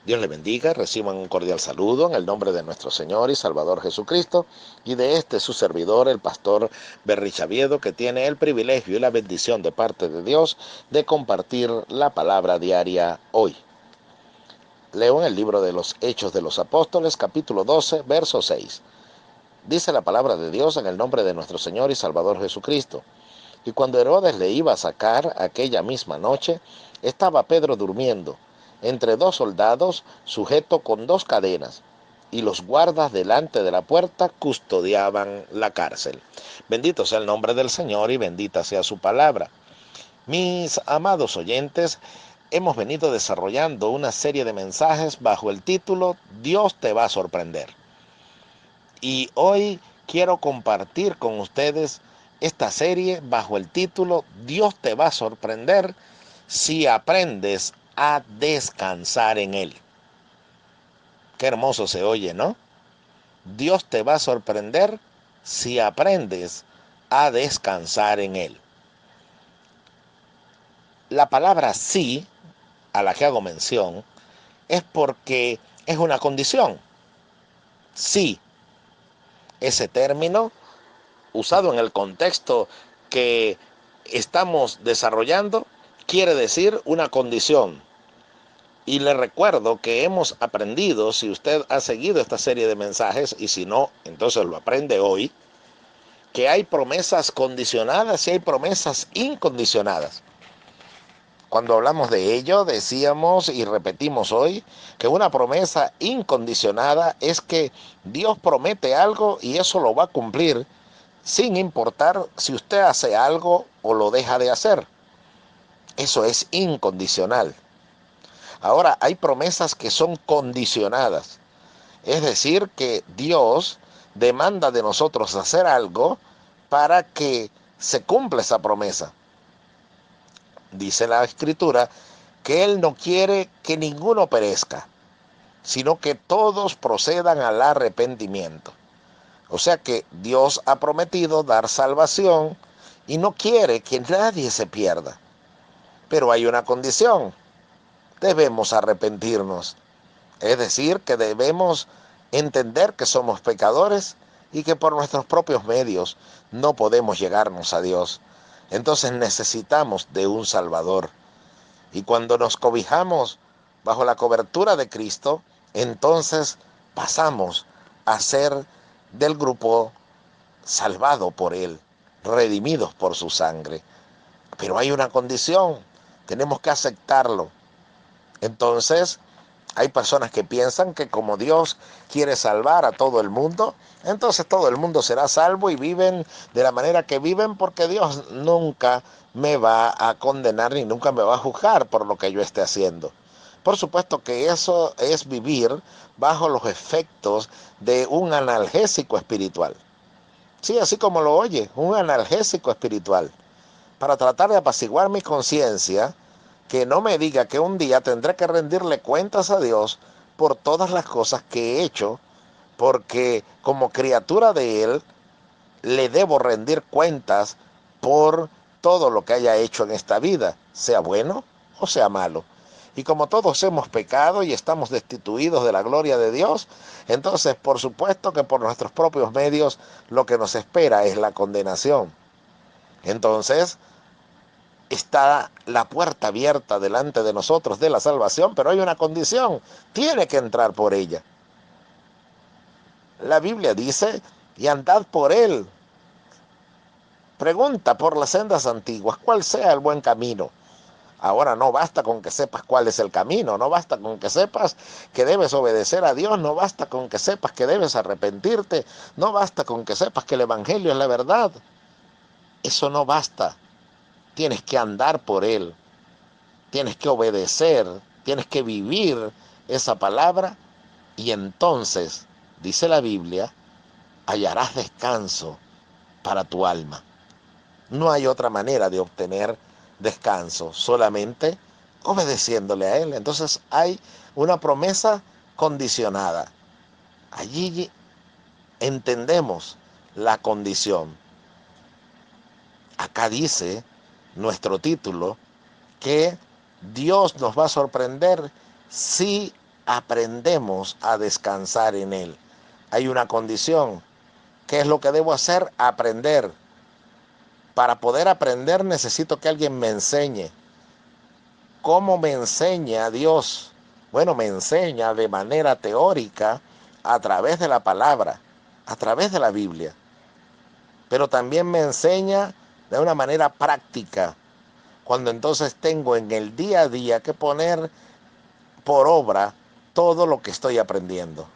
Dios le bendiga, reciban un cordial saludo en el nombre de nuestro Señor y Salvador Jesucristo y de su servidor, el pastor Berry Chaviedo, que tiene el privilegio y la bendición de parte de Dios de compartir la palabra diaria hoy. Leo en el libro de los Hechos de los Apóstoles, capítulo 12, verso 6. Dice la palabra de Dios en el nombre de nuestro Señor y Salvador Jesucristo. Y cuando Herodes le iba a sacar aquella misma noche, estaba Pedro durmiendo entre dos soldados, sujeto con dos cadenas, y los guardas delante de la puerta custodiaban la cárcel. Bendito sea el nombre del Señor y bendita sea su palabra. Mis amados oyentes, hemos venido desarrollando una serie de mensajes bajo el título Dios te va a sorprender. Y hoy quiero compartir con ustedes esta serie bajo el título Dios te va a sorprender si aprendes a descansar en Él. Qué hermoso se oye, ¿no? Dios te va a sorprender si aprendes a descansar en Él. La palabra sí, a la que hago mención, es porque es una condición. Sí, ese término usado en el contexto que estamos desarrollando, quiere decir una condición. Y le recuerdo que hemos aprendido, si usted ha seguido esta serie de mensajes, y si no, entonces lo aprende hoy, que hay promesas condicionadas y hay promesas incondicionadas. Cuando hablamos de ello, decíamos y repetimos hoy que una promesa incondicionada es que Dios promete algo y eso lo va a cumplir sin importar si usted hace algo o lo deja de hacer. Eso es incondicional. Ahora, hay promesas que son condicionadas. Es decir, que Dios demanda de nosotros hacer algo para que se cumpla esa promesa. Dice la Escritura que Él no quiere que ninguno perezca, sino que todos procedan al arrepentimiento. O sea que Dios ha prometido dar salvación y no quiere que nadie se pierda. Pero hay una condición: debemos arrepentirnos. Es decir, que debemos entender que somos pecadores y que por nuestros propios medios no podemos llegarnos a Dios. Entonces necesitamos de un Salvador. Y cuando nos cobijamos bajo la cobertura de Cristo, entonces pasamos a ser del grupo salvado por Él, redimidos por su sangre. Pero hay una condición: tenemos que aceptarlo. Entonces, hay personas que piensan que como Dios quiere salvar a todo el mundo, entonces todo el mundo será salvo y viven de la manera que viven, porque Dios nunca me va a condenar ni nunca me va a juzgar por lo que yo esté haciendo. Por supuesto que eso es vivir bajo los efectos de un analgésico espiritual. Sí, así como lo oye, un analgésico espiritual, para tratar de apaciguar mi conciencia, que no me diga que un día tendré que rendirle cuentas a Dios por todas las cosas que he hecho, porque como criatura de Él, le debo rendir cuentas por todo lo que haya hecho en esta vida, sea bueno o sea malo. Y como todos hemos pecado y estamos destituidos de la gloria de Dios, entonces por supuesto que por nuestros propios medios lo que nos espera es la condenación. Entonces está la puerta abierta delante de nosotros de la salvación, pero hay una condición: tiene que entrar por ella. La Biblia dice: y andad por él. Pregunta por las sendas antiguas cuál sea el buen camino. Ahora, no basta con que sepas cuál es el camino, no basta con que sepas que debes obedecer a Dios, no basta con que sepas que debes arrepentirte, no basta con que sepas que el Evangelio es la verdad. Eso no basta. Tienes que andar por él, tienes que obedecer, tienes que vivir esa palabra, y entonces, dice la Biblia, hallarás descanso para tu alma. No hay otra manera de obtener descanso, solamente obedeciéndole a Él. Entonces hay una promesa condicionada. Allí entendemos la condición. Acá dice nuestro título que Dios nos va a sorprender si aprendemos a descansar en Él. Hay una condición. ¿Qué es lo que debo hacer? Aprender. Para poder aprender necesito que alguien me enseñe. ¿Cómo me enseña Dios? Bueno, me enseña de manera teórica a través de la palabra, a través de la Biblia. Pero también me enseña de una manera práctica, cuando entonces tengo en el día a día que poner por obra todo lo que estoy aprendiendo.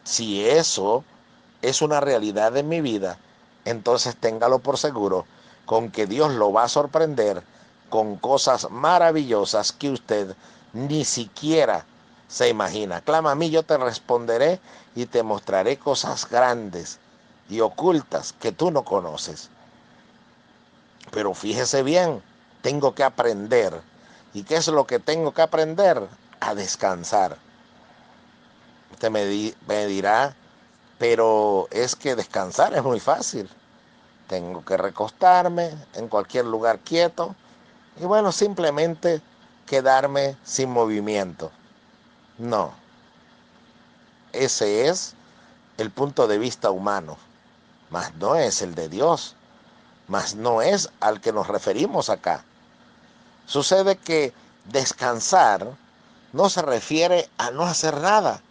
Si eso es una realidad en mi vida, entonces téngalo por seguro con que Dios lo va a sorprender con cosas maravillosas que usted ni siquiera se imagina. Clama a mí, yo te responderé y te mostraré cosas grandes y ocultas que tú no conoces. Pero fíjese bien, tengo que aprender. ¿Y qué es lo que tengo que aprender? A descansar. Usted me dirá, pero es que descansar es muy fácil. Tengo que recostarme en cualquier lugar quieto y bueno, simplemente quedarme sin movimiento. No, ese es el punto de vista humano, mas no es el de Dios, mas no es al que nos referimos acá. Sucede que descansar no se refiere a no hacer nada.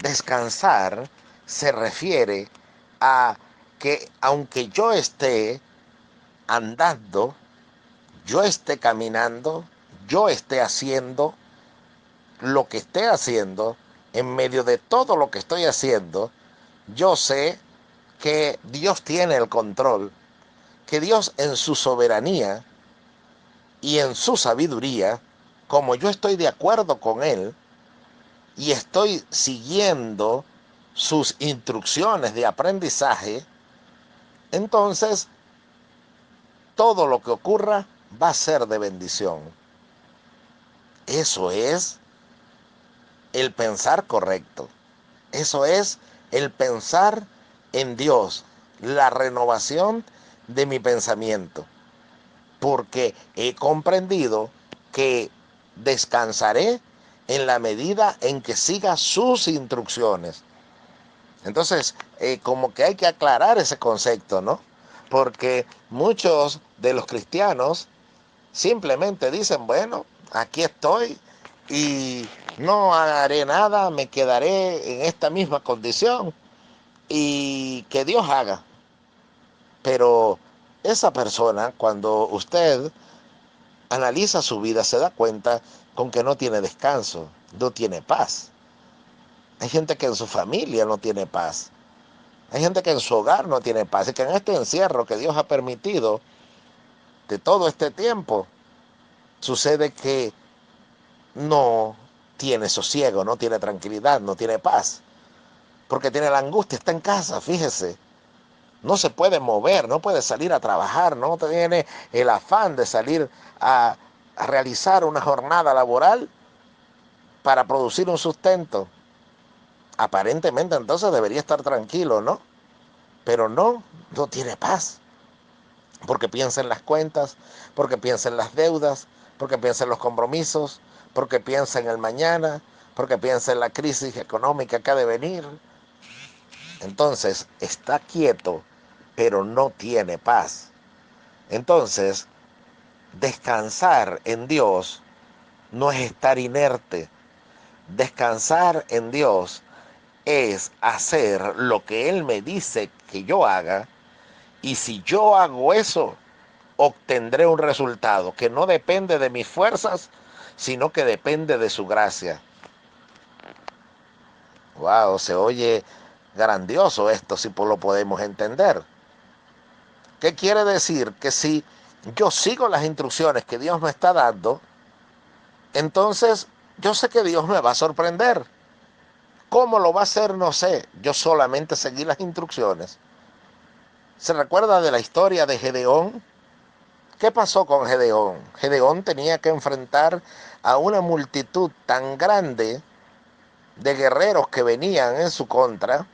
Descansar se refiere a que aunque yo esté andando, yo esté caminando, yo esté haciendo lo que esté haciendo, en medio de todo lo que estoy haciendo, yo sé que Dios tiene el control, que Dios en su soberanía y en su sabiduría, como yo estoy de acuerdo con Él y estoy siguiendo sus instrucciones de aprendizaje, entonces todo lo que ocurra va a ser de bendición. Eso es el pensar correcto. Eso es el pensar en Dios, la renovación de mi pensamiento, porque he comprendido que descansaré en la medida en que siga sus instrucciones. Entonces, como que hay que aclarar ese concepto, ¿no? Porque muchos de los cristianos simplemente dicen, bueno, aquí estoy y no haré nada, me quedaré en esta misma condición y que Dios haga. Pero esa persona, cuando usted analiza su vida, se da cuenta con que no tiene descanso, no tiene paz. Hay gente que en su familia no tiene paz. Hay gente que en su hogar no tiene paz. Y que en este encierro que Dios ha permitido de todo este tiempo, sucede que no tiene sosiego, no tiene tranquilidad, no tiene paz. Porque tiene la angustia, está en casa, fíjese. No se puede mover, no puede salir a trabajar, no tiene el afán de salir a realizar una jornada laboral para producir un sustento. Aparentemente entonces debería estar tranquilo, ¿no? Pero no, no tiene paz. Porque piensa en las cuentas, porque piensa en las deudas, porque piensa en los compromisos, porque piensa en el mañana, porque piensa en la crisis económica que ha de venir. Entonces está quieto, pero no tiene paz. Entonces, descansar en Dios no es estar inerte. Descansar en Dios es hacer lo que Él me dice que yo haga, y si yo hago eso, obtendré un resultado que no depende de mis fuerzas, sino que depende de su gracia. Wow, se oye grandioso esto si lo podemos entender. ¿Qué quiere decir? Que si yo sigo las instrucciones que Dios me está dando, entonces yo sé que Dios me va a sorprender. ¿Cómo lo va a hacer? No sé. Yo solamente seguí las instrucciones. ¿Se recuerda de la historia de Gedeón? ¿Qué pasó con Gedeón? Gedeón tenía que enfrentar a una multitud tan grande de guerreros que venían en su contra,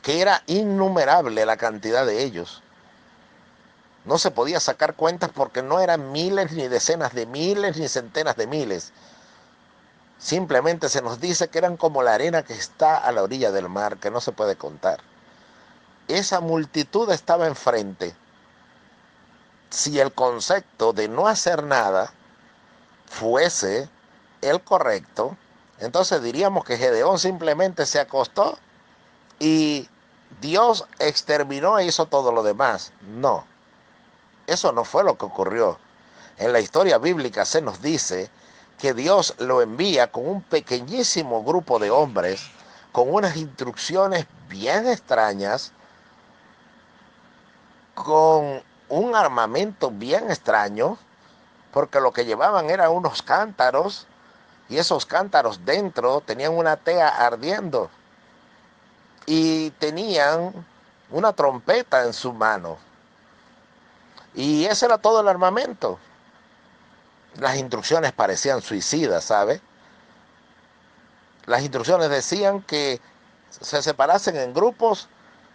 que era innumerable la cantidad de ellos. No se podía sacar cuentas porque no eran miles, ni decenas de miles, ni centenas de miles. Simplemente se nos dice que eran como la arena que está a la orilla del mar, que no se puede contar. Esa multitud estaba enfrente. Si el concepto de no hacer nada fuese el correcto, entonces diríamos que Gedeón simplemente se acostó y Dios exterminó e hizo todo lo demás. No, eso no fue lo que ocurrió. En la historia bíblica se nos dice que Dios lo envía con un pequeñísimo grupo de hombres, con unas instrucciones bien extrañas, con un armamento bien extraño, porque lo que llevaban eran unos cántaros, y esos cántaros dentro tenían una tea ardiendo, y tenían una trompeta en su mano. Y ese era todo el armamento. Las instrucciones parecían suicidas, ¿sabe? Las instrucciones decían que se separasen en grupos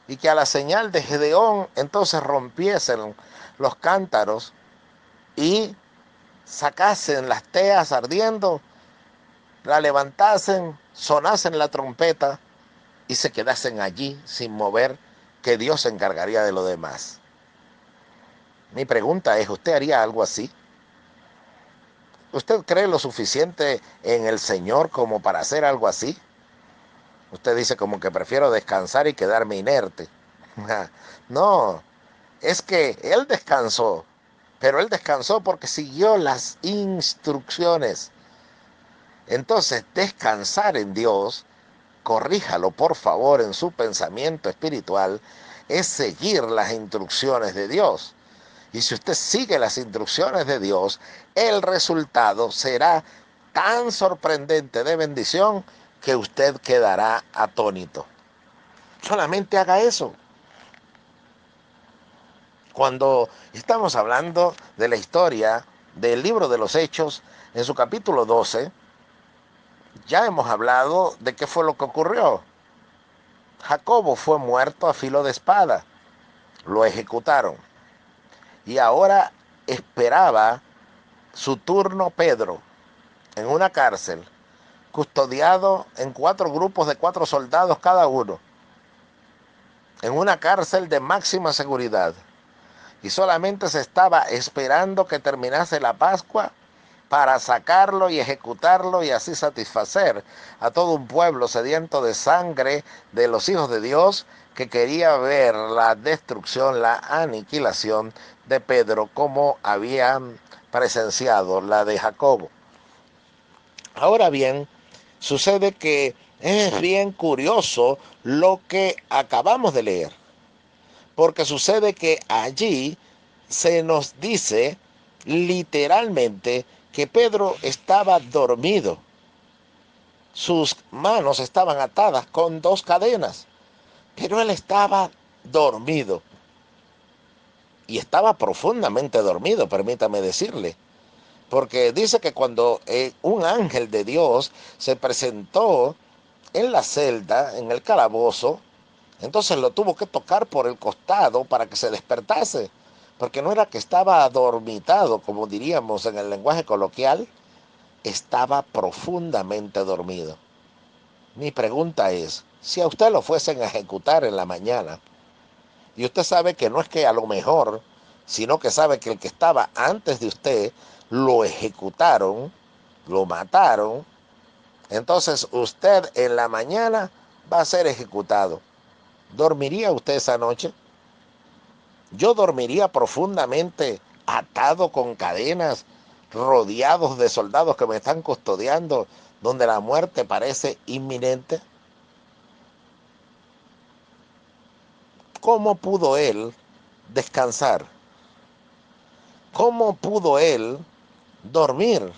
y que a la señal de Gedeón entonces rompiesen los cántaros y sacasen las teas ardiendo, la levantasen, sonasen la trompeta y se quedasen allí sin mover, que Dios se encargaría de lo demás. Mi pregunta es, ¿usted haría algo así? ¿Usted cree lo suficiente en el Señor como para hacer algo así? Usted dice como que prefiero descansar y quedarme inerte. No, es que Él descansó, pero Él descansó porque siguió las instrucciones. Entonces, descansar en Dios, corríjalo por favor en su pensamiento espiritual, es seguir las instrucciones de Dios. Y si usted sigue las instrucciones de Dios, el resultado será tan sorprendente de bendición que usted quedará atónito. Solamente haga eso. Cuando estamos hablando de la historia del libro de los Hechos, en su capítulo 12, ya hemos hablado de qué fue lo que ocurrió. Jacobo fue muerto a filo de espada. Lo ejecutaron. Y ahora esperaba su turno Pedro en una cárcel, custodiado en 4 grupos de 4 soldados cada uno, en una cárcel de máxima seguridad. Y solamente se estaba esperando que terminase la Pascua para sacarlo y ejecutarlo y así satisfacer a todo un pueblo sediento de sangre de los hijos de Dios, que quería ver la destrucción, la aniquilación de Pedro, como habían presenciado la de Jacobo. Ahora bien, sucede que es bien curioso lo que acabamos de leer, porque sucede que allí se nos dice literalmente que Pedro estaba dormido. Sus manos estaban atadas con 2 cadenas, pero él estaba dormido. Y estaba profundamente dormido, permítame decirle. Porque dice que cuando un ángel de Dios se presentó en la celda, en el calabozo, entonces lo tuvo que tocar por el costado para que se despertase. Porque no era que estaba adormitado, como diríamos en el lenguaje coloquial, estaba profundamente dormido. Mi pregunta es, si a usted lo fuesen a ejecutar en la mañana, y usted sabe que no es que a lo mejor, sino que sabe que el que estaba antes de usted lo ejecutaron, lo mataron, entonces usted en la mañana va a ser ejecutado. ¿Dormiría usted esa noche? Yo dormiría profundamente atado con cadenas, rodeados de soldados que me están custodiando, donde la muerte parece inminente. ¿Cómo pudo él descansar? ¿Cómo pudo él dormir?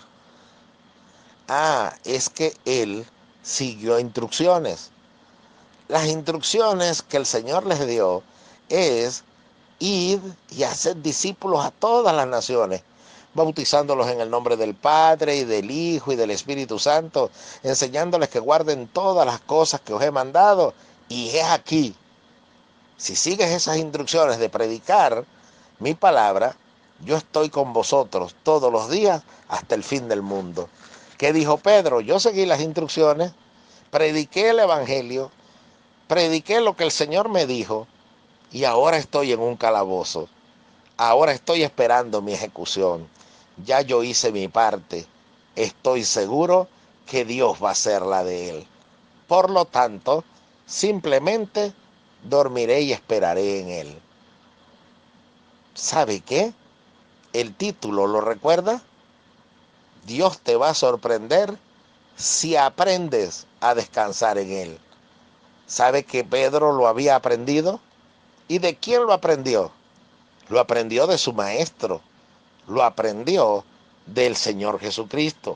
Es que él siguió instrucciones. Las instrucciones que el Señor les dio es: id y haced discípulos a todas las naciones, bautizándolos en el nombre del Padre y del Hijo y del Espíritu Santo, enseñándoles que guarden todas las cosas que os he mandado. Y es aquí, si sigues esas instrucciones de predicar mi palabra, yo estoy con vosotros todos los días hasta el fin del mundo. ¿Qué dijo Pedro? Yo seguí las instrucciones, prediqué el evangelio, prediqué lo que el Señor me dijo y ahora estoy en un calabozo. Ahora estoy esperando mi ejecución. Ya yo hice mi parte. Estoy seguro que Dios va a hacer la de él. Por lo tanto, simplemente dormiré y esperaré en él. ¿Sabe qué? El título, ¿lo recuerda? Dios te va a sorprender si aprendes a descansar en él. ¿Sabe que Pedro lo había aprendido? ¿Y de quién lo aprendió? Lo aprendió de su maestro. Lo aprendió del Señor Jesucristo.